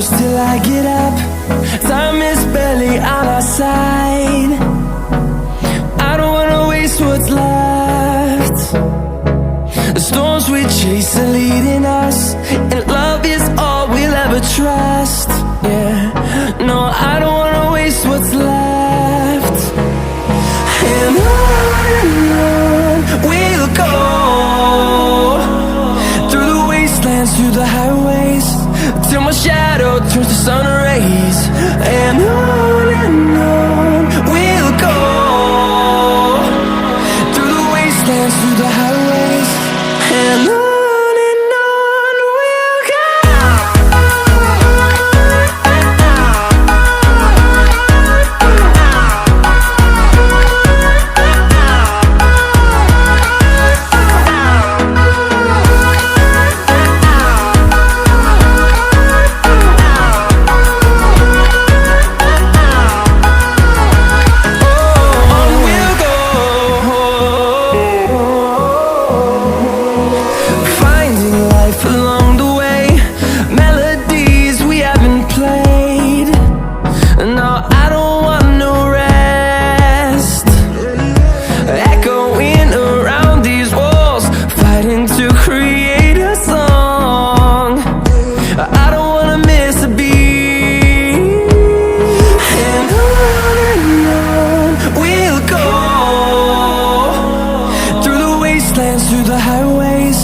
close till I get up. Time is barely on our side. I don't wanna waste what's left. The storms we chase are leading us, and love is all we'll ever trust. Yeah, no, I don't wanna waste what's left. And on we'll go, through the wastelands, through the highways, till my shadow turns to sun rays. And on we'll go, through the wastelands, through the highways, and on we'll go. Through the highways,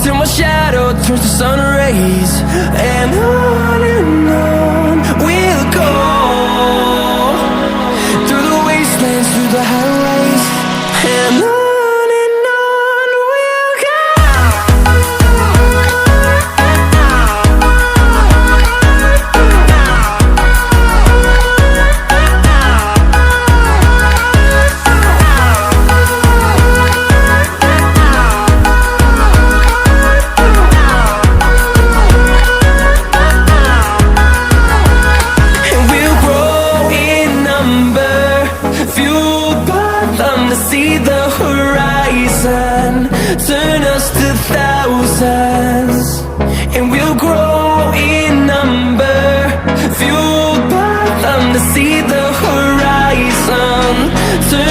till my shadow turns to sun rays. And on we'll go, through the wastelands, through the highways, and on we'll go. See the horizon turn us to thousands, and we'll grow in number, fueled by them. To see the horizon turn